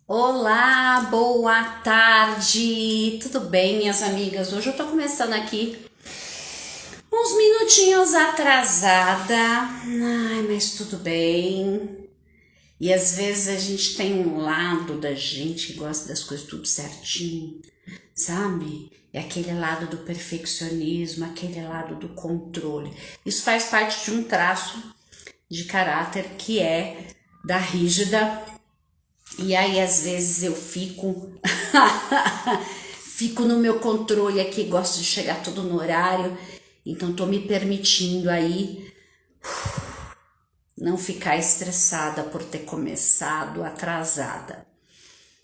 Olá, boa tarde, tudo bem, minhas amigas? Hoje eu tô começando aqui uns minutinhos atrasada, mas tudo bem. E às vezes a gente tem um lado da gente que gosta das coisas tudo certinho, sabe? É aquele lado do perfeccionismo, aquele lado do controle. Isso faz parte de um traço de caráter que é da rígida. E aí às vezes eu fico fico no meu controle aqui, gosto de chegar tudo no horário, então tô me permitindo aí não ficar estressada por ter começado atrasada.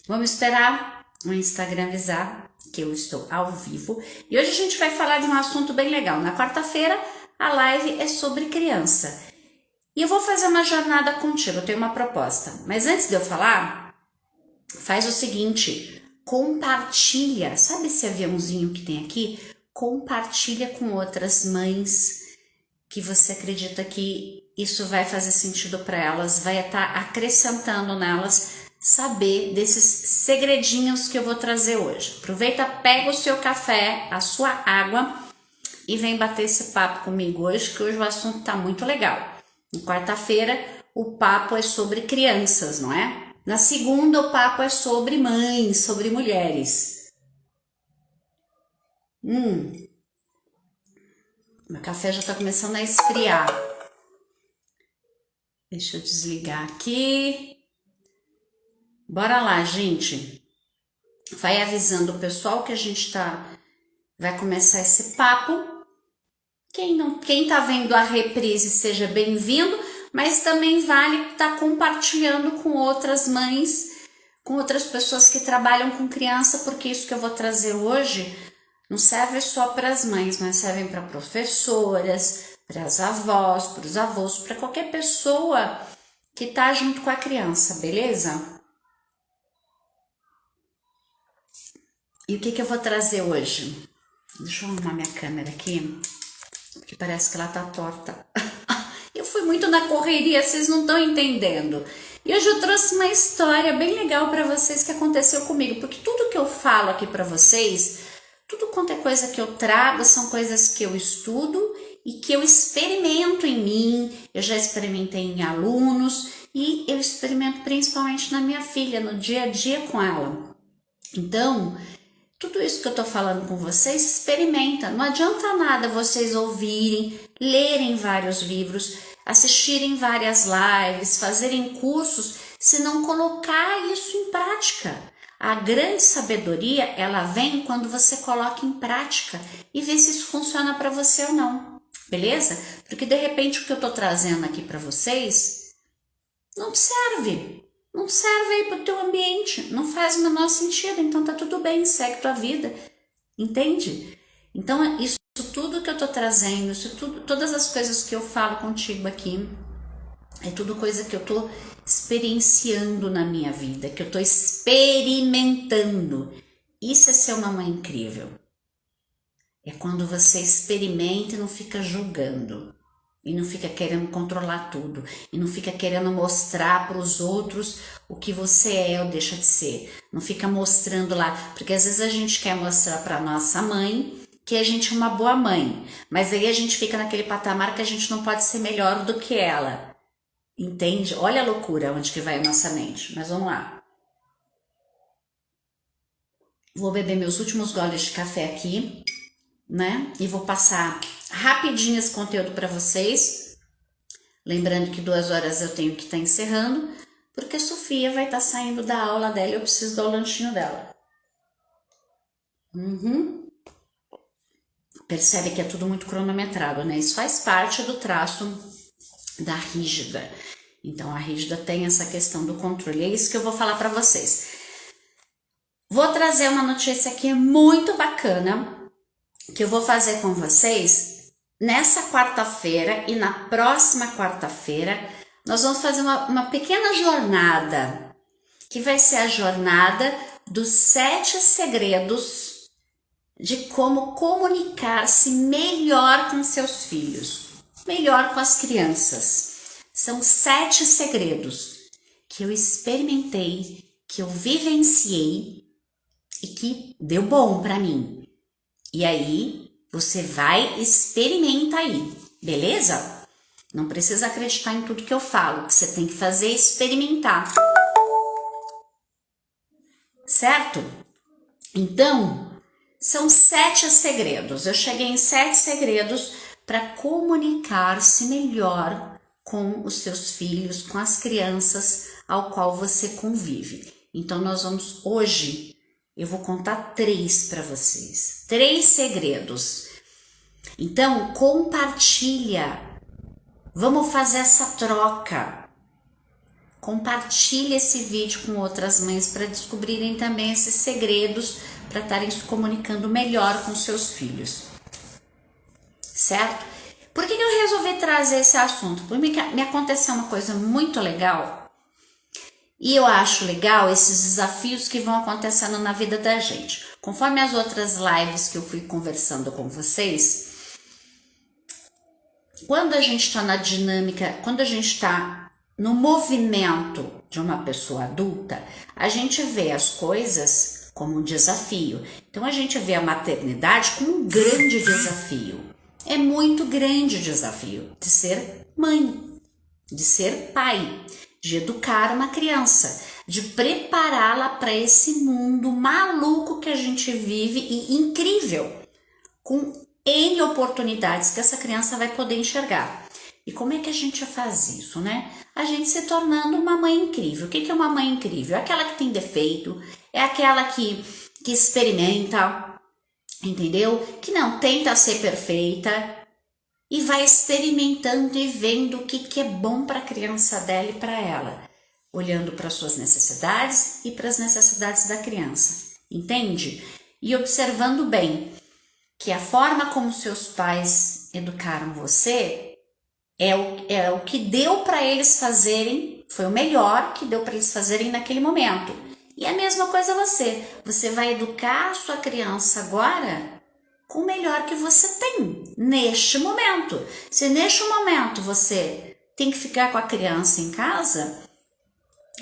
Vamos esperar o Instagram avisar que eu estou ao vivo. E hoje a gente vai falar de um assunto bem legal. Na quarta-feira a live é sobre criança. E eu vou fazer uma jornada contigo, eu tenho uma proposta. Mas antes de eu falar, faz o seguinte, compartilha, sabe esse aviãozinho que tem aqui? Compartilha com outras mães que você acredita que isso vai fazer sentido para elas, vai estar acrescentando nelas saber desses segredinhos que eu vou trazer hoje. Aproveita, pega o seu café, a sua água e vem bater esse papo comigo hoje, que hoje o assunto tá muito legal. Na quarta-feira o papo é sobre crianças, não é? Na segunda, o papo é sobre mães, sobre mulheres. Meu café já tá começando a esfriar. Deixa eu desligar aqui. Bora lá, gente. Vai avisando o pessoal que a gente vai começar esse papo. Quem tá vendo a reprise, seja bem-vindo. Mas também vale estar compartilhando com outras mães, com outras pessoas que trabalham com criança, porque isso que eu vou trazer hoje não serve só para as mães, mas servem para professoras, para as avós, para os avós, para qualquer pessoa que está junto com a criança, beleza? E o que eu vou trazer hoje? Deixa eu arrumar minha câmera aqui, porque parece que ela tá torta. Eu fui muito na correria, vocês não estão entendendo. E hoje eu trouxe uma história bem legal para vocês que aconteceu comigo, porque tudo que eu falo aqui para vocês, tudo quanto é coisa que eu trago, são coisas que eu estudo e que eu experimento em mim. Eu já experimentei em alunos e eu experimento principalmente na minha filha, no dia a dia com ela. Então, tudo isso que eu tô falando com vocês, experimenta. Não adianta nada vocês ouvirem, lerem vários livros, assistirem várias lives, fazerem cursos, se não colocar isso em prática. A grande sabedoria, ela vem quando você coloca em prática e vê se isso funciona para você ou não, beleza? Porque de repente o que eu tô trazendo aqui para vocês não te serve. Não serve aí pro teu ambiente, não faz o menor sentido, então tá tudo bem, segue tua vida, entende? Então isso tudo que eu tô trazendo, isso tudo, todas as coisas que eu falo contigo aqui, é tudo coisa que eu tô experienciando na minha vida, que eu tô experimentando. Isso é ser uma mãe incrível. É quando você experimenta e não fica julgando. E não fica querendo controlar tudo. E não fica querendo mostrar para os outros o que você é ou deixa de ser. Não fica mostrando lá. Porque às vezes a gente quer mostrar para nossa mãe que a gente é uma boa mãe. Mas aí a gente fica naquele patamar que a gente não pode ser melhor do que ela. Entende? Olha a loucura onde que vai a nossa mente. Mas vamos lá. Vou beber meus últimos goles de café aqui, né? E vou passar rapidinho esse conteúdo para vocês, lembrando que 2 horas eu tenho que estar encerrando, porque a Sofia vai estar saindo da aula dela e eu preciso dar o lanchinho dela. Percebe que é tudo muito cronometrado, né? Isso faz parte do traço da rígida. Então a rígida tem essa questão do controle. É isso que eu vou falar para vocês. Vou trazer uma notícia aqui muito bacana que eu vou fazer com vocês. Nessa quarta-feira e na próxima quarta-feira, nós vamos fazer uma pequena jornada, que vai ser a jornada dos 7 segredos de como comunicar-se melhor com seus filhos, melhor com as crianças. São 7 segredos que eu experimentei, que eu vivenciei e que deu bom para mim. E aí você vai experimenta aí, beleza? Não precisa acreditar em tudo que eu falo, o que você tem que fazer é experimentar. Certo? Então, são 7 segredos. Eu cheguei em 7 segredos para comunicar-se melhor com os seus filhos, com as crianças ao qual você convive. Então, nós vamos hoje, eu vou contar 3 para vocês. 3 segredos. Então, compartilha. Vamos fazer essa troca. Compartilhe esse vídeo com outras mães para descobrirem também esses segredos para estarem se comunicando melhor com seus filhos. Certo? Por que eu resolvi trazer esse assunto? Porque me aconteceu uma coisa muito legal e eu acho legal esses desafios que vão acontecendo na vida da gente. Conforme as outras lives que eu fui conversando com vocês, quando a gente está na dinâmica, quando a gente está no movimento de uma pessoa adulta, a gente vê as coisas como um desafio. Então, a gente vê a maternidade como um grande desafio. É muito grande o desafio de ser mãe, de ser pai, de educar uma criança, de prepará-la para esse mundo maluco que a gente vive e incrível, com N oportunidades que essa criança vai poder enxergar. E como é que a gente faz isso, né? A gente se tornando uma mãe incrível. O que é uma mãe incrível? É aquela que tem defeito, é aquela que experimenta, entendeu? Que não tenta ser perfeita e vai experimentando e vendo o que é bom para a criança dela e para ela, olhando para suas necessidades e para as necessidades da criança, entende? E observando bem que a forma como seus pais educaram você é o que deu para eles fazerem, foi o melhor que deu para eles fazerem naquele momento. E a mesma coisa você vai educar a sua criança agora com o melhor que você tem neste momento. Se neste momento você tem que ficar com a criança em casa,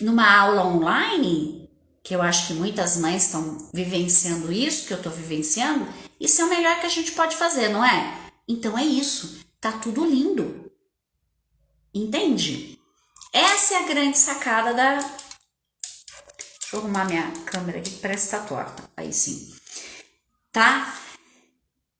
numa aula online, que eu acho que muitas mães estão vivenciando isso, que eu estou vivenciando, isso é o melhor que a gente pode fazer, não é? Então é isso, tá tudo lindo. Entende? Essa é a grande sacada da... Deixa eu arrumar minha câmera aqui que parece que tá torta. Aí sim. Tá?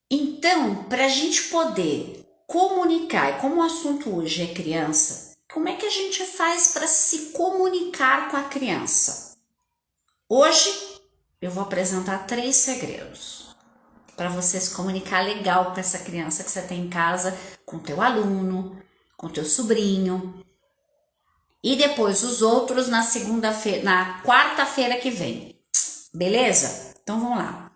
Então, para a gente poder comunicar, e como o assunto hoje é criança, como é que a gente faz para se comunicar com a criança? Hoje eu vou apresentar 3 segredos para você se comunicar legal com essa criança que você tem em casa, com o teu aluno, com teu sobrinho, e depois os outros na segunda-feira, na quarta-feira que vem, beleza? Então vamos lá.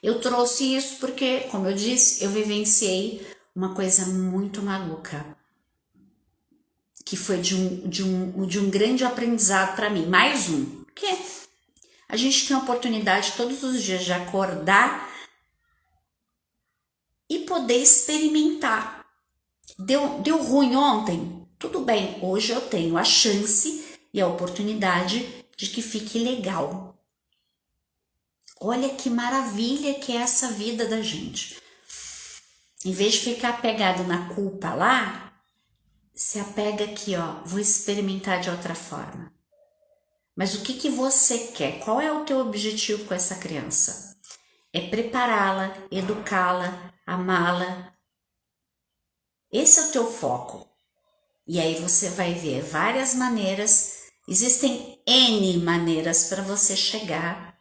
Eu trouxe isso porque, como eu disse, eu vivenciei uma coisa muito maluca, que foi de um grande aprendizado para mim, mais um, que a gente tem a oportunidade todos os dias de acordar e poder experimentar. Deu ruim ontem? Tudo bem, hoje eu tenho a chance e a oportunidade de que fique legal. Olha que maravilha que é essa vida da gente. Em vez de ficar apegado na culpa lá, se apega aqui, ó, vou experimentar de outra forma. Mas o que você quer? Qual é o teu objetivo com essa criança? É prepará-la, educá-la, amá-la. Esse é o teu foco. E aí você vai ver várias maneiras, existem N maneiras para você chegar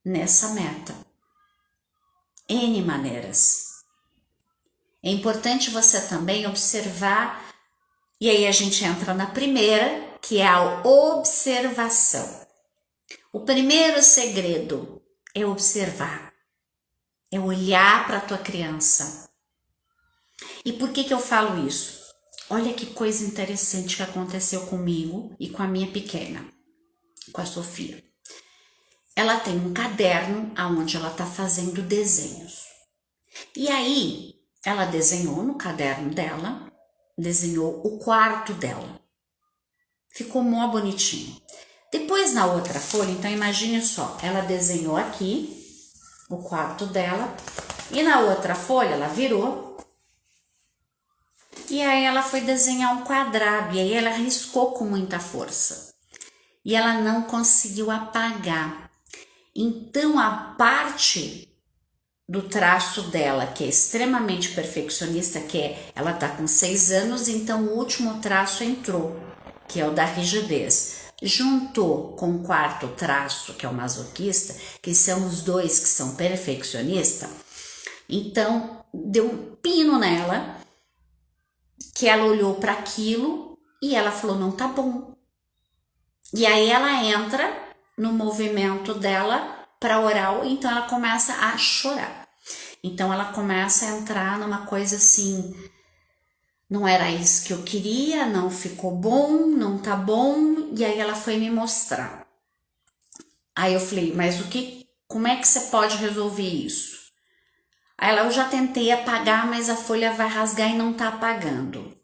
nessa meta. N maneiras. É importante você também observar, e aí a gente entra na primeira, que é a observação. O primeiro segredo é observar, é olhar para a tua criança. E por que eu falo isso? Olha que coisa interessante que aconteceu comigo e com a minha pequena, com a Sofia. Ela tem um caderno onde ela está fazendo desenhos. E aí, ela desenhou no caderno dela, desenhou o quarto dela. Ficou mó bonitinho. Depois Depois na outra folha, então imagine só, ela desenhou aqui o quarto dela e na outra folha ela virou e aí ela foi desenhar um quadrado e aí ela riscou com muita força e ela não conseguiu apagar. Então a parte do traço dela, que é extremamente perfeccionista, ela tá com 6 anos, então o último traço entrou, que é o da rigidez. Juntou com o quarto traço, que é o masoquista, que são os dois que são perfeccionistas, então deu um pino nela, que ela olhou para aquilo e ela falou, não tá bom. E aí ela entra no movimento dela para oral, então ela começa a chorar. Então ela começa a entrar numa coisa assim, não era isso que eu queria, não ficou bom, não tá bom, e aí ela foi me mostrar. Aí eu falei, mas como é que você pode resolver isso? Aí ela, eu já tentei apagar, mas a folha vai rasgar e não tá apagando.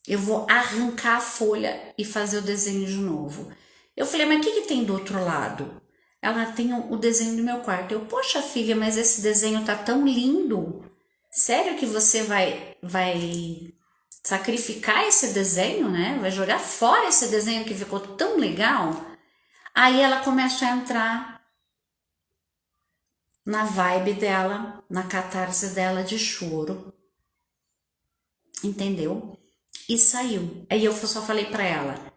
Eu vou arrancar a folha e fazer o desenho de novo. Eu falei, mas o que tem do outro lado? Ela tem o desenho do meu quarto. Eu, poxa filha, mas esse desenho tá tão lindo. Sério que você vai sacrificar esse desenho, né? Vai jogar fora esse desenho que ficou tão legal? Aí ela começou a entrar na vibe dela, na catarse dela de choro. Entendeu? E saiu. Aí eu só falei para ela,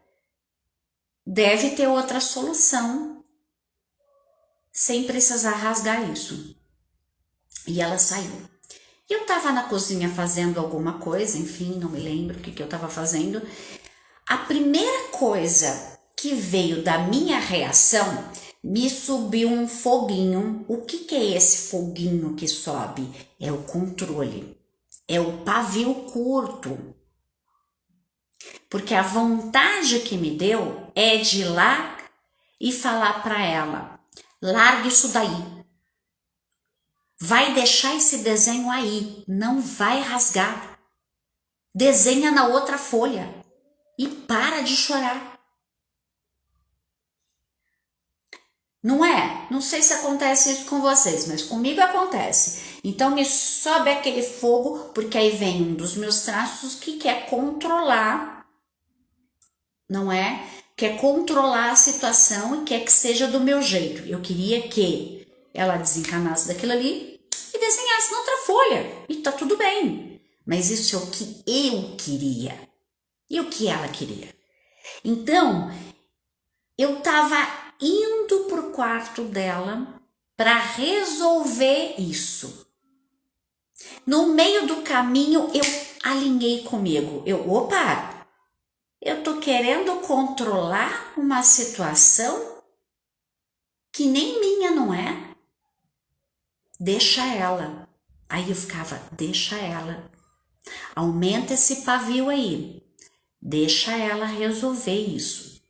deve ter outra solução, sem precisar rasgar isso. E ela saiu. Eu tava na cozinha fazendo alguma coisa, enfim, não me lembro o que eu tava fazendo. A primeira coisa que veio da minha reação, me subiu um foguinho. O que é esse foguinho que sobe? É o controle. É o pavio curto. Porque a vontade que me deu é de ir lá e falar para ela, larga isso daí. Vai deixar esse desenho aí, não vai rasgar. Desenha na outra folha e para de chorar. Não é? Não sei se acontece isso com vocês, mas comigo acontece. Então me sobe aquele fogo, porque aí vem um dos meus traços que quer controlar, não é? Quer controlar a situação e quer que seja do meu jeito. Eu queria que ela desencanasse daquilo ali e desenhasse na outra folha. E tá tudo bem. Mas isso é o que eu queria. E o que ela queria. Então, eu tava indo pro quarto dela para resolver isso. No meio do caminho, eu alinhei comigo. Opa! Eu tô querendo controlar uma situação que nem minha, não é? Deixa ela. Aí eu ficava, deixa ela. Aumenta esse pavio aí. Deixa ela resolver isso.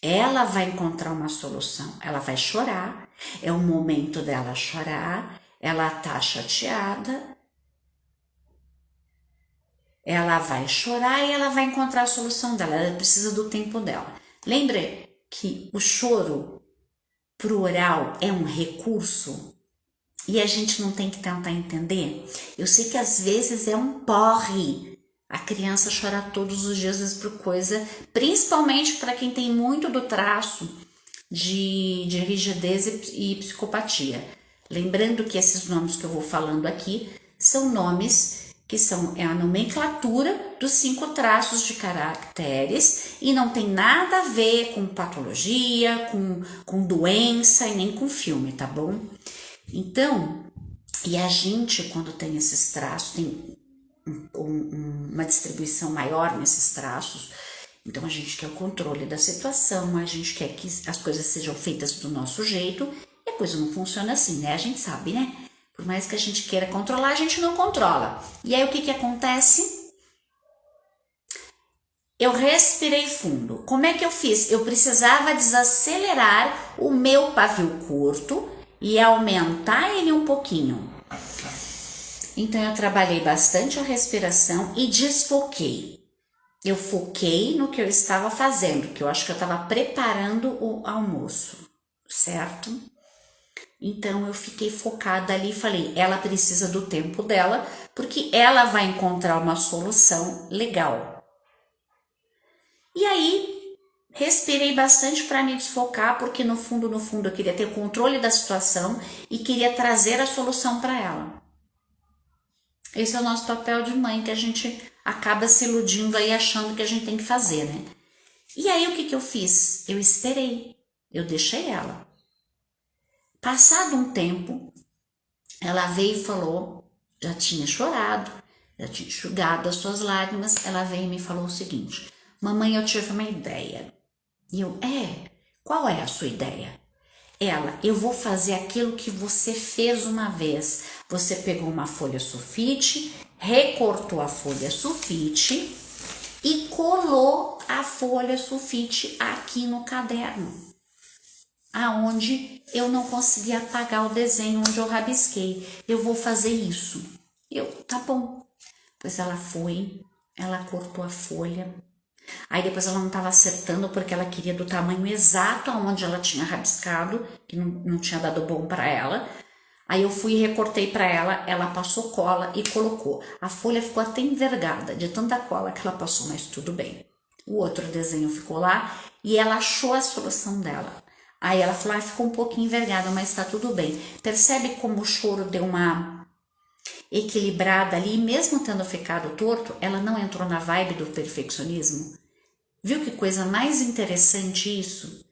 Ela vai encontrar uma solução. Ela vai chorar. É o momento dela chorar. Ela tá chateada. Ela vai chorar e ela vai encontrar a solução dela. Ela precisa do tempo dela. Lembra que o choro pro oral é um recurso e a gente não tem que tentar entender? Eu sei que às vezes é um porre a criança chorar todos os dias, às vezes por coisa, principalmente para quem tem muito do traço de rigidez e psicopatia. Lembrando que esses nomes que eu vou falando aqui são nomes que é a nomenclatura dos 5 traços de caracteres e não tem nada a ver com patologia, com doença e nem com filme, tá bom? Então, e a gente, quando tem esses traços, tem uma distribuição maior nesses traços, então a gente quer o controle da situação, a gente quer que as coisas sejam feitas do nosso jeito e a coisa não funciona assim, né? A gente sabe, né? Por mais que a gente queira controlar, a gente não controla. E aí o que acontece? Eu respirei fundo. Como é que eu fiz? Eu precisava desacelerar o meu pavio curto e aumentar ele um pouquinho. Então eu trabalhei bastante a respiração e desfoquei. eu foquei no que eu estava fazendo, que eu acho que eu estava preparando o almoço, certo? Então eu fiquei focada ali e falei, ela precisa do tempo dela, porque ela vai encontrar uma solução legal. E aí respirei bastante para me desfocar, porque no fundo eu queria ter o controle da situação e queria trazer a solução para ela. Esse é o nosso papel de mãe, que a gente acaba se iludindo aí achando que a gente tem que fazer, né? E aí o que eu fiz? Eu esperei, eu deixei ela. Passado um tempo, ela veio e falou, já tinha chorado, já tinha enxugado as suas lágrimas, ela veio e me falou o seguinte, mamãe, eu tive uma ideia. E eu, qual é a sua ideia? Ela, eu vou fazer aquilo que você fez uma vez. Você pegou uma folha sulfite, recortou a folha sulfite e colou a folha sulfite aqui no caderno, aonde eu não conseguia apagar o desenho onde eu rabisquei. Eu vou fazer isso. Eu, tá bom. Pois ela foi, ela cortou a folha. Aí depois ela não estava acertando porque ela queria do tamanho exato aonde ela tinha rabiscado, que não tinha dado bom para ela. Aí eu fui e recortei para ela, ela passou cola e colocou. A folha ficou até envergada de tanta cola que ela passou, mas tudo bem. O outro desenho ficou lá e ela achou a solução dela. Aí ela falou, ficou um pouquinho envergada, mas tá tudo bem. Percebe como o choro deu uma equilibrada ali, mesmo tendo ficado torto, ela não entrou na vibe do perfeccionismo? Viu que coisa mais interessante isso?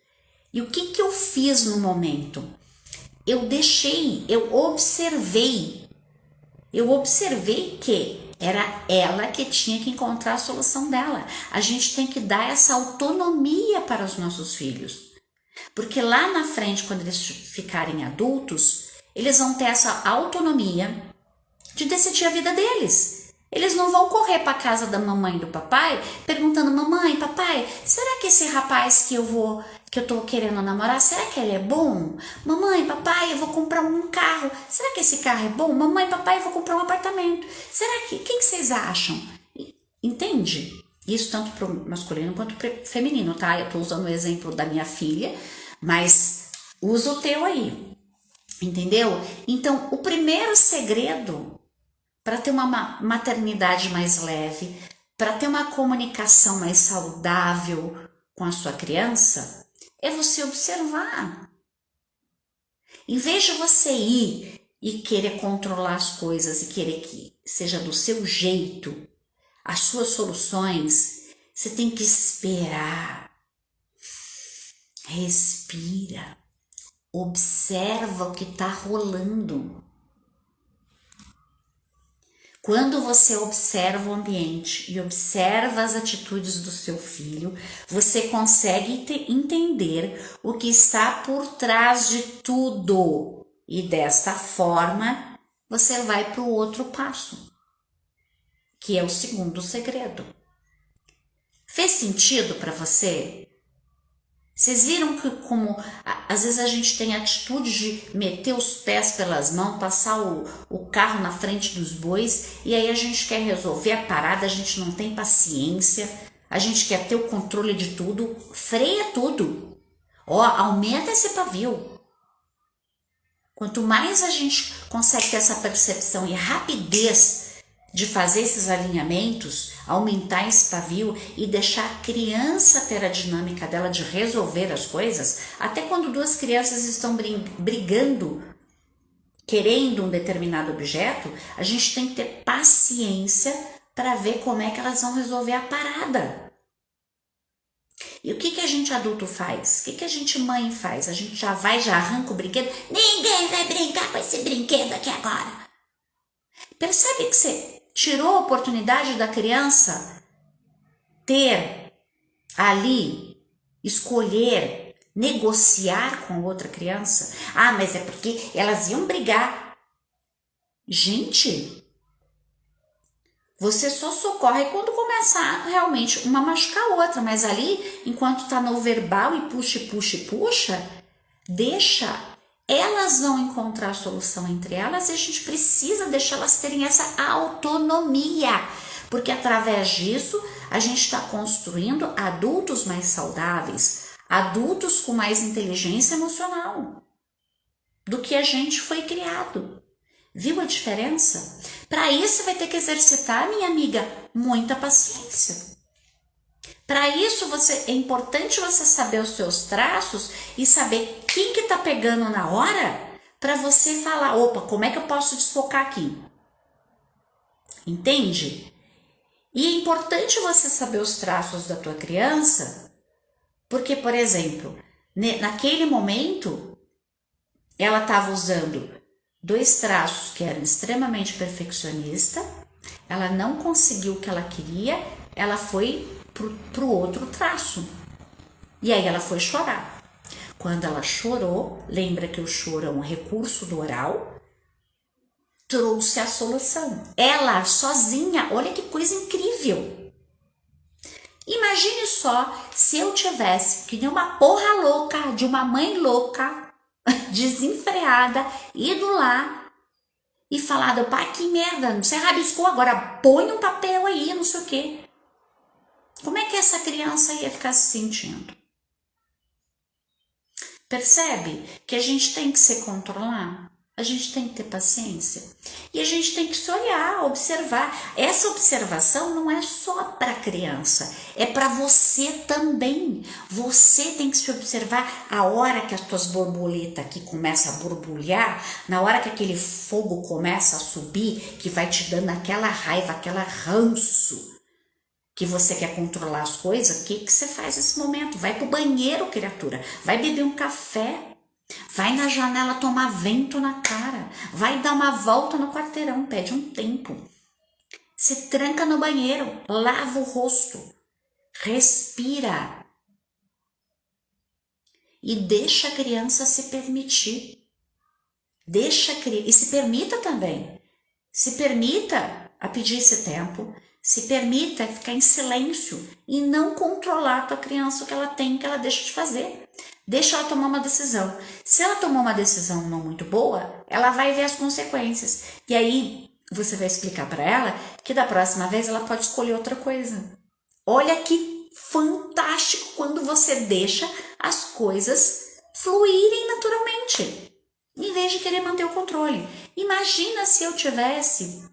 E o que eu fiz no momento? Eu observei que era ela que tinha que encontrar a solução dela. A gente tem que dar essa autonomia para os nossos filhos. Porque lá na frente, quando eles ficarem adultos, eles vão ter essa autonomia de decidir a vida deles. Eles não vão correr para casa da mamãe e do papai perguntando, mamãe, papai, será que esse rapaz que eu tô querendo namorar, será que ele é bom? Mamãe, papai, eu vou comprar um carro, será que esse carro é bom? Mamãe, papai, eu vou comprar um apartamento, será que, o que vocês acham? Entende? Isso tanto para o masculino quanto para o feminino, tá? Eu tô usando o exemplo da minha filha, mas usa o teu aí, entendeu? Então, o primeiro segredo para ter uma maternidade mais leve, para ter uma comunicação mais saudável com a sua criança, é você observar. Em vez de você ir e querer controlar as coisas e querer que seja do seu jeito, as suas soluções, você tem que esperar. Respira. Observa o que está rolando. Quando você observa o ambiente e observa as atitudes do seu filho, você consegue entender o que está por trás de tudo. E desta forma, você vai para o outro passo, que é o segundo segredo. Fez sentido para você? Vocês viram que como às vezes a gente tem a atitude de meter os pés pelas mãos, passar o carro na frente dos bois e aí a gente quer resolver a parada, a gente não tem paciência, a gente quer ter o controle de tudo, freia tudo. Aumenta esse pavio. Quanto mais a gente consegue ter essa percepção e rapidez de fazer esses alinhamentos, aumentar esse pavio e deixar a criança ter a dinâmica dela de resolver as coisas, até quando duas crianças estão brigando, querendo um determinado objeto, a gente tem que ter paciência para ver como é que elas vão resolver a parada. E o que a gente adulto faz? O que a gente mãe faz? A gente já arranca o brinquedo, ninguém vai brincar com esse brinquedo aqui agora. Percebe que você tirou a oportunidade da criança ter ali, escolher, negociar com outra criança? Mas é porque elas iam brigar. Gente, você só socorre quando começar realmente uma machucar a outra, mas ali, enquanto tá no verbal e puxa, deixa. Elas vão encontrar a solução entre elas e a gente precisa deixar elas terem essa autonomia, porque através disso a gente está construindo adultos mais saudáveis, adultos com mais inteligência emocional do que a gente foi criado. Viu a diferença? Para isso vai ter que exercitar, minha amiga, muita paciência. Para isso é importante você saber os seus traços e saber quem que tá pegando na hora para você falar, opa, como é que eu posso desfocar aqui? Entende? E é importante você saber os traços da tua criança, porque, por exemplo, naquele momento, ela estava usando 2 traços que eram extremamente perfeccionista, ela não conseguiu o que ela queria, ela foi pro outro traço. E aí ela foi chorar. Quando ela chorou, lembra que o choro é um recurso do oral, trouxe a solução. Ela sozinha, olha que coisa incrível. Imagine só se eu tivesse que nem uma porra louca, de uma mãe louca, desenfreada, ido lá e falado, pai, que merda, você rabiscou, agora põe um papel aí, não sei o quê. Como é que essa criança ia ficar se sentindo? Percebe que a gente tem que se controlar? A gente tem que ter paciência. E a gente tem que se olhar, observar. Essa observação não é só para a criança, é para você também. Você tem que se observar a hora que as tuas borboletas aqui começam a borbulhar, na hora que aquele fogo começa a subir, que vai te dando aquela raiva, aquela ranço, que você quer controlar as coisas, o que você faz nesse momento? Vai pro banheiro, criatura. Vai beber um café. Vai na janela tomar vento na cara. Vai dar uma volta no quarteirão. Pede um tempo. Se tranca no banheiro. Lava o rosto. Respira. E deixa a criança se permitir. E se permita também. Se permita a pedir esse tempo. Se permita ficar em silêncio e não controlar a tua criança o que ela tem, que ela deixa de fazer. Deixa ela tomar uma decisão. Se ela tomar uma decisão não muito boa, ela vai ver as consequências. E aí você vai explicar para ela que da próxima vez ela pode escolher outra coisa. Olha que fantástico quando você deixa as coisas fluírem naturalmente, em vez de querer manter o controle. Imagina se eu tivesse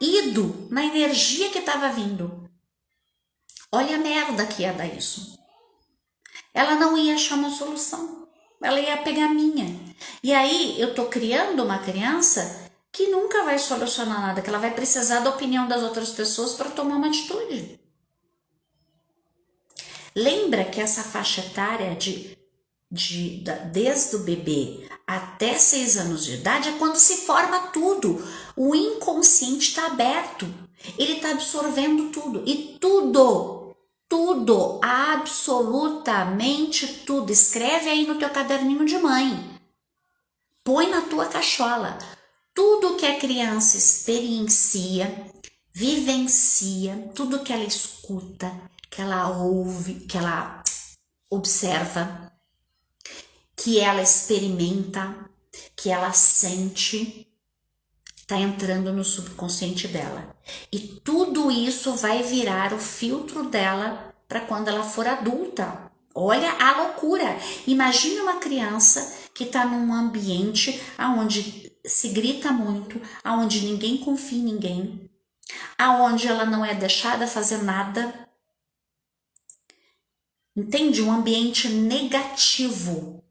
ido na energia que estava vindo. Olha a merda que ia dar isso. Ela não ia achar uma solução. Ela ia pegar a minha. E aí eu tô criando uma criança que nunca vai solucionar nada, que ela vai precisar da opinião das outras pessoas para tomar uma atitude. Lembra que essa faixa etária desde o bebê até 6 anos de idade é quando se forma tudo. O inconsciente está aberto, ele está absorvendo tudo. E tudo, absolutamente tudo. Escreve aí no teu caderninho de mãe. Põe na tua cachola. Tudo que a criança experiencia, vivencia, tudo que ela escuta, que ela ouve, que ela observa, que ela experimenta, que ela sente, está entrando no subconsciente dela. E tudo isso vai virar o filtro dela para quando ela for adulta. Olha a loucura! Imagine uma criança que está num ambiente onde se grita muito, onde ninguém confia em ninguém, onde ela não é deixada fazer nada. Entende? Um ambiente negativo.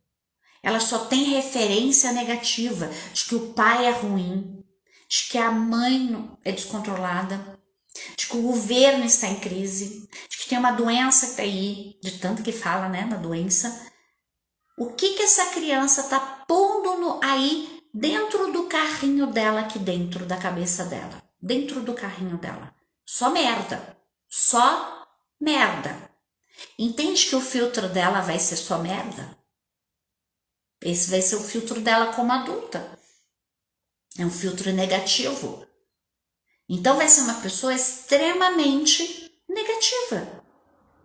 Ela só tem referência negativa de que o pai é ruim, de que a mãe é descontrolada, de que o governo está em crise, de que tem uma doença que está aí, de tanto que fala, né, na doença. O que essa criança está pondo aí dentro do carrinho dela, aqui dentro da cabeça dela, dentro do carrinho dela? Só merda, só merda. Entende que o filtro dela vai ser só merda? Esse vai ser o filtro dela como adulta. É um filtro negativo. Então vai ser uma pessoa extremamente negativa,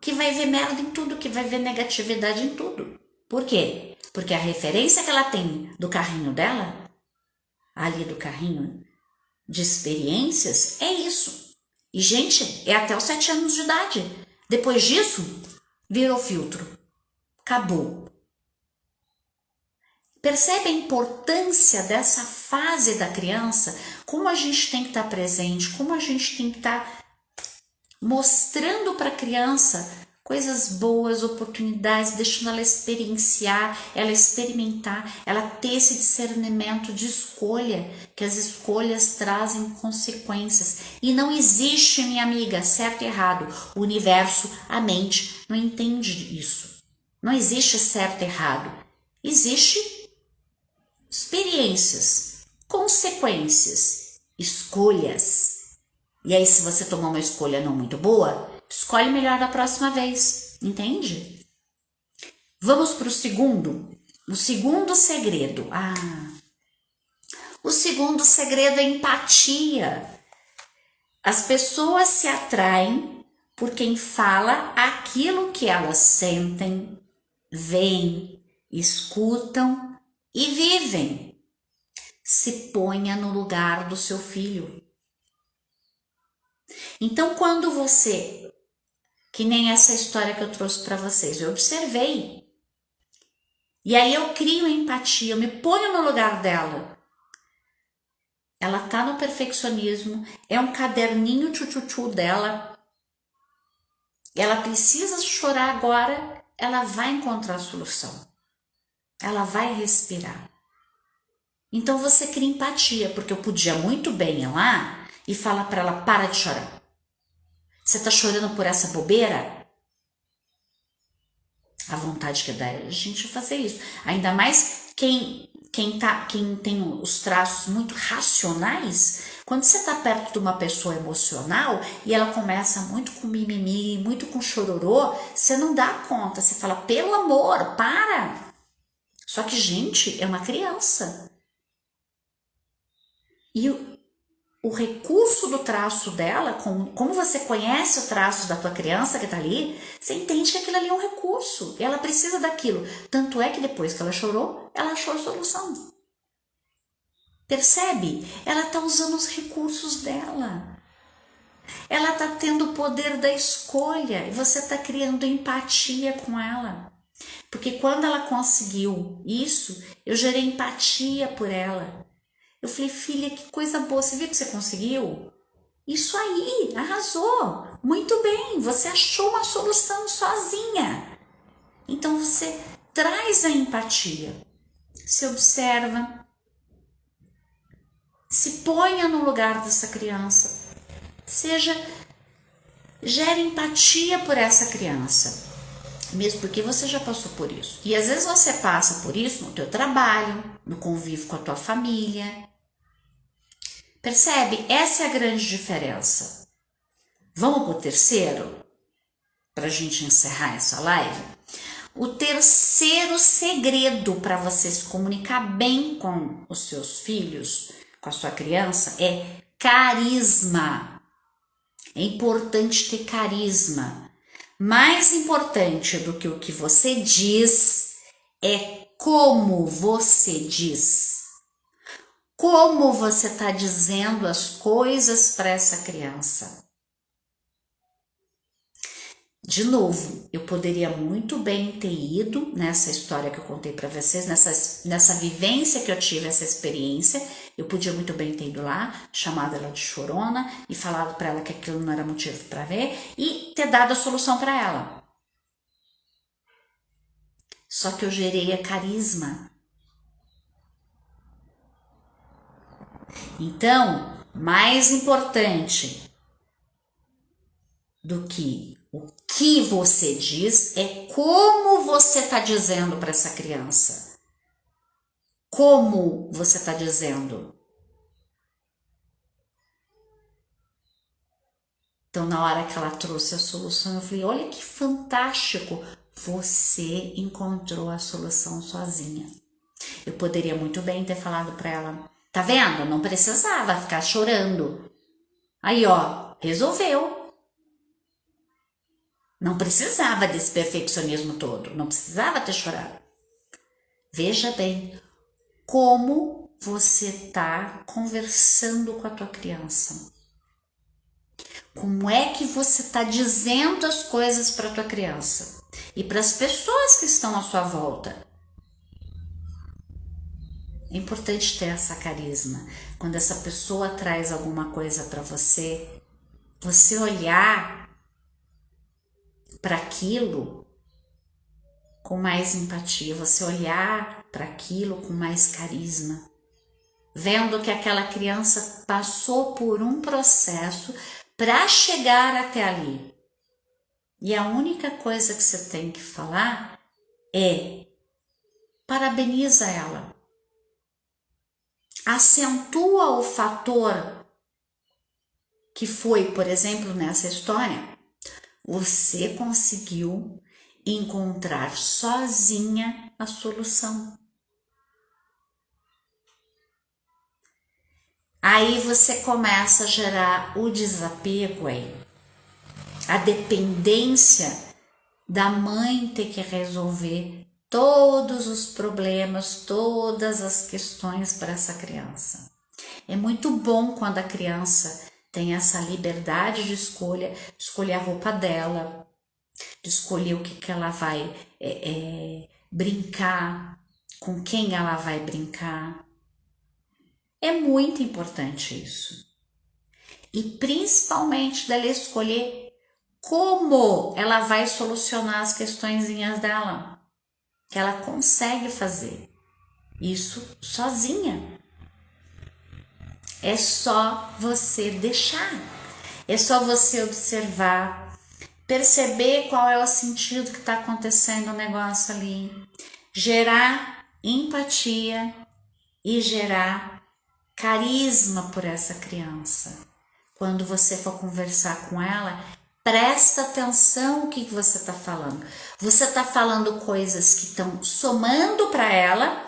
que vai ver merda em tudo, que vai ver negatividade em tudo. Por quê? Porque a referência que ela tem do carrinho dela, ali do carrinho de experiências, é isso. E, gente, é até os 7 anos de idade. Depois disso, virou filtro. Acabou. Percebe a importância dessa fase da criança? Como a gente tem que estar presente, como a gente tem que estar mostrando para a criança coisas boas, oportunidades, deixando ela experienciar, ela experimentar, ela ter esse discernimento de escolha, que as escolhas trazem consequências. E não existe, minha amiga, certo e errado. O universo, a mente, não entende isso. Não existe certo e errado. Existe experiências, consequências, escolhas. E aí, se você tomar uma escolha não muito boa, escolhe melhor da próxima vez, entende? Vamos para o segundo segredo. O segundo segredo é empatia. As pessoas se atraem por quem fala aquilo que elas sentem, veem, escutam e vivem. Se ponha no lugar do seu filho. Então, quando você, que nem essa história que eu trouxe para vocês, eu observei. E aí eu crio empatia, eu me ponho no lugar dela. Ela tá no perfeccionismo, é um caderninho tchutchutchu dela. Ela precisa chorar agora, ela vai encontrar a solução. Ela vai respirar. Então você cria empatia, porque eu podia muito bem ir lá e falar para ela, para de chorar. Você tá chorando por essa bobeira? A vontade que dá é a gente fazer isso. Ainda mais quem tem os traços muito racionais, quando você tá perto de uma pessoa emocional e ela começa muito com mimimi, muito com chororô, você não dá conta, você fala, pelo amor, para! Só que, gente, é uma criança. E o recurso do traço dela, como você conhece o traço da tua criança que tá ali, você entende que aquilo ali é um recurso. E ela precisa daquilo. Tanto é que depois que ela chorou, ela achou a solução. Percebe? Ela tá usando os recursos dela. Ela tá tendo o poder da escolha. E você tá criando empatia com ela. Porque quando ela conseguiu isso, eu gerei empatia por ela. Eu falei, filha, que coisa boa, você viu que você conseguiu? Isso aí, arrasou, muito bem, você achou uma solução sozinha. Então você traz a empatia, se observa, se ponha no lugar dessa criança, gere empatia por essa criança, mesmo porque você já passou por isso. E às vezes você passa por isso no teu trabalho, no convívio com a tua família. Percebe? Essa é a grande diferença. Vamos para o terceiro? Para a gente encerrar essa live? O terceiro segredo para você se comunicar bem com os seus filhos, com a sua criança, é carisma. É importante ter carisma. Mais importante do que o que você diz é como você diz. Como você está dizendo as coisas para essa criança. De novo, eu poderia muito bem ter ido nessa história que eu contei para vocês, nessa vivência que eu tive, essa experiência, eu podia muito bem ter ido lá, chamado ela de chorona e falado para ela que aquilo não era motivo para ver e ter dado a solução para ela. Só que eu gerei carisma. Então, mais importante do que o que você diz é como você está dizendo para essa criança. Como você está dizendo. Então, na hora que ela trouxe a solução, eu falei, olha que fantástico, você encontrou a solução sozinha. Eu poderia muito bem ter falado para ela, tá vendo? Não precisava ficar chorando. Aí, ó, resolveu. Não precisava desse perfeccionismo todo, não precisava ter chorado. Veja bem como você está conversando com a tua criança. Como é que você está dizendo as coisas para tua criança e para as pessoas que estão à sua volta? É importante ter essa carisma. Quando essa pessoa traz alguma coisa para você, você olhar para aquilo com mais empatia, você olhar para aquilo com mais carisma, vendo que aquela criança passou por um processo para chegar até ali. E a única coisa que você tem que falar é: parabeniza ela. Acentua o fator que foi, por exemplo, nessa história, você conseguiu encontrar sozinha a solução. Aí você começa a gerar o desapego aí, a dependência da mãe ter que resolver todos os problemas, todas as questões para essa criança. É muito bom quando a criança tem essa liberdade de escolher a roupa dela, de escolher o que ela vai brincar, com quem ela vai brincar. É muito importante isso. E principalmente dela escolher como ela vai solucionar as questõezinhas dela, que ela consegue fazer isso sozinha. É só você deixar, é só você observar, perceber qual é o sentido que está acontecendo o negócio ali, gerar empatia e gerar carisma por essa criança. Quando você for conversar com ela, presta atenção no que você está falando. Você está falando coisas que estão somando para ela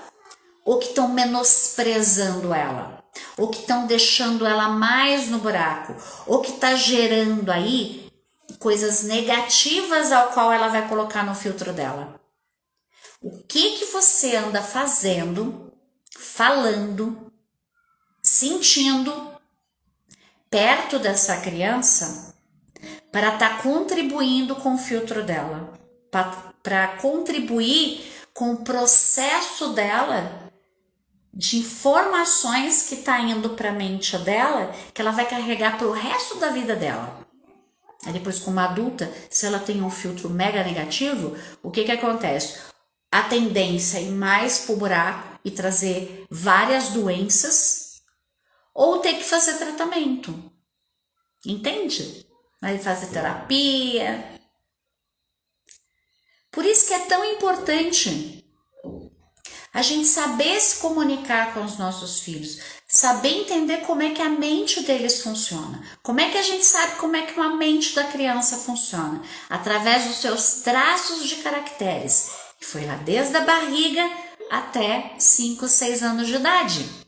ou que estão menosprezando ela, ou que estão deixando ela mais no buraco, ou que está gerando aí coisas negativas ao qual ela vai colocar no filtro dela. O que você anda fazendo, falando, sentindo perto dessa criança para estar contribuindo com o filtro dela, para contribuir com o processo dela de informações que está indo para a mente dela, que ela vai carregar para o resto da vida dela. Aí depois, como adulta, se ela tem um filtro mega negativo, o que acontece? A tendência é ir mais pro buraco e trazer várias doenças, ou ter que fazer tratamento. Entende? Vai fazer terapia. Por isso que é tão importante a gente saber se comunicar com os nossos filhos, saber entender como é que a mente deles funciona. Como é que a gente sabe como é que uma mente da criança funciona? Através dos seus traços de caracteres, que foi lá desde a barriga até 5, 6 anos de idade.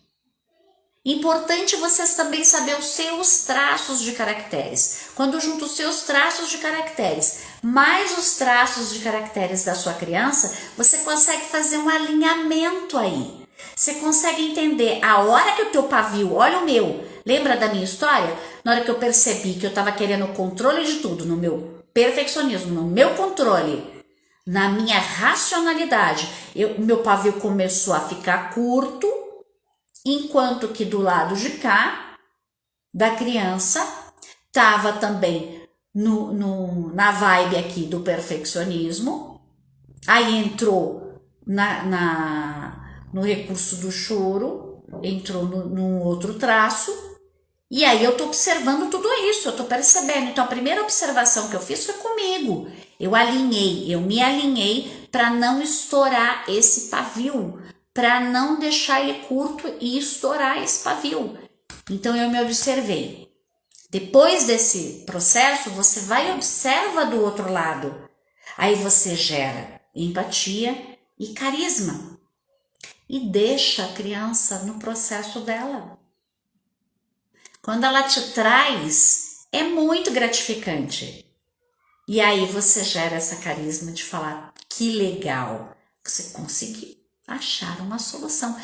Importante vocês também saber os seus traços de caracteres. Quando junto os seus traços de caracteres mais os traços de caracteres da sua criança, você consegue fazer um alinhamento aí. Você consegue entender a hora que o teu pavio, olha o meu, lembra da minha história? Na hora que eu percebi que eu estava querendo o controle de tudo, no meu perfeccionismo, no meu controle, na minha racionalidade, meu pavio começou a ficar curto, enquanto que do lado de cá, da criança, estava também na vibe aqui do perfeccionismo, aí entrou no recurso do choro, entrou num outro traço, e aí eu tô observando tudo isso, eu tô percebendo. Então a primeira observação que eu fiz foi comigo, eu me alinhei para não estourar esse pavio, para não deixar ele curto e estourar esse pavio. Então eu me observei. Depois desse processo, você vai e observa do outro lado. Aí você gera empatia e carisma. E deixa a criança no processo dela. Quando ela te traz, é muito gratificante. E aí você gera essa carisma de falar, que legal, você conseguiu achar uma solução.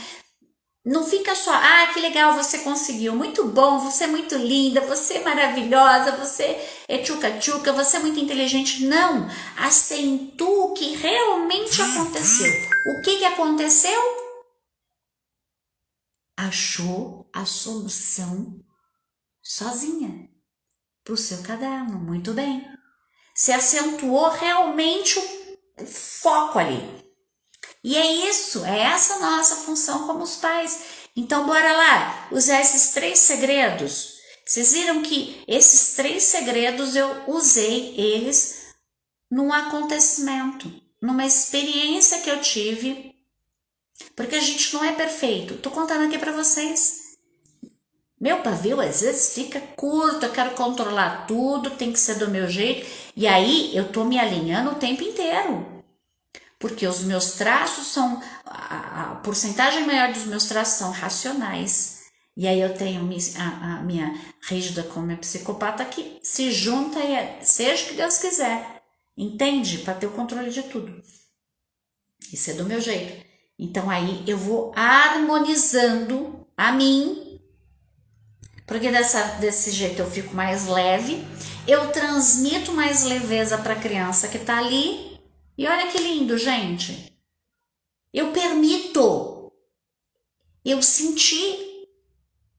Não fica só, ah, que legal, você conseguiu, muito bom, você é muito linda, você é maravilhosa, você é tchuca-tchuca, você é muito inteligente. Não, acentue o que realmente aconteceu. O que aconteceu? Achou a solução sozinha para o seu caderno, muito bem. Você acentuou realmente o foco ali. E é isso, é essa nossa função como os pais. Então, bora lá, usar esses 3 segredos. Vocês viram que esses 3 segredos eu usei eles num acontecimento, numa experiência que eu tive, porque a gente não é perfeito. Tô contando aqui para vocês. Meu pavio às vezes fica curto, eu quero controlar tudo, tem que ser do meu jeito, e aí eu tô me alinhando o tempo inteiro. Porque os meus traços são, a porcentagem maior dos meus traços são racionais. E aí eu tenho a minha rígida com a minha psicopata que se junta e seja o que Deus quiser. Entende? Para ter o controle de tudo. Isso é do meu jeito. Então aí eu vou harmonizando a mim, porque desse jeito eu fico mais leve, eu transmito mais leveza para a criança que está ali. E olha que lindo, gente. Eu permito. Eu senti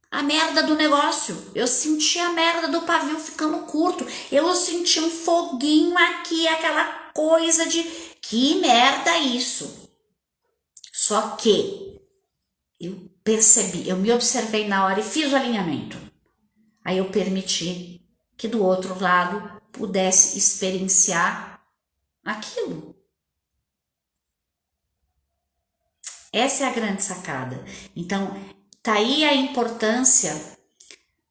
a merda do negócio. Eu senti a merda do pavio ficando curto. Eu senti um foguinho aqui, aquela coisa de que merda isso. Só que eu percebi, eu me observei na hora e fiz o alinhamento. Aí eu permiti que do outro lado pudesse experienciar aquilo. Essa é a grande sacada. Então, tá aí a importância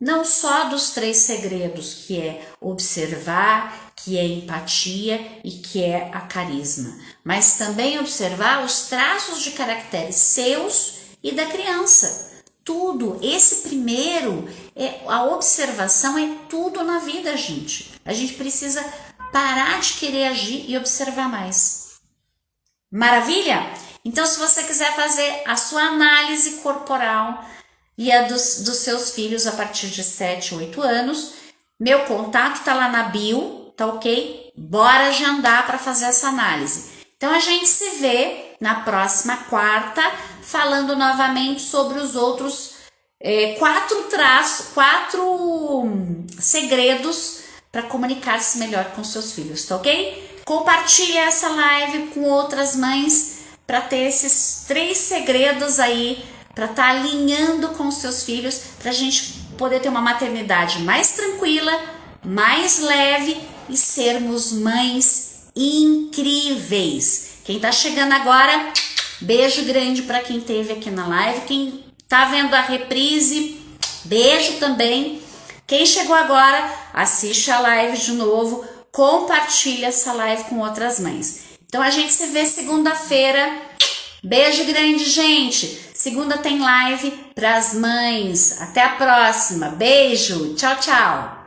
não só dos 3 segredos, que é observar, que é empatia e que é a carisma, mas também observar os traços de caracteres seus e da criança. Tudo, esse primeiro, a observação é tudo na vida, gente. A gente precisa parar de querer agir e observar mais. Maravilha? Então, se você quiser fazer a sua análise corporal e a dos seus filhos a partir de 7, 8 anos, meu contato tá lá na bio, tá ok? Bora agendar para fazer essa análise. Então, a gente se vê na próxima quarta, falando novamente sobre os outros 4 segredos para comunicar-se melhor com seus filhos, tá ok? Compartilhe essa live com outras mães para ter esses 3 segredos aí, para estar alinhando com seus filhos, para a gente poder ter uma maternidade mais tranquila, mais leve e sermos mães incríveis. Quem tá chegando agora, beijo grande para quem esteve aqui na live. Quem tá vendo a reprise, beijo também. Quem chegou agora, assiste a live de novo, compartilha essa live com outras mães. Então a gente se vê segunda-feira. Beijo grande, gente. Segunda tem live para as mães. Até a próxima. Beijo. Tchau, tchau.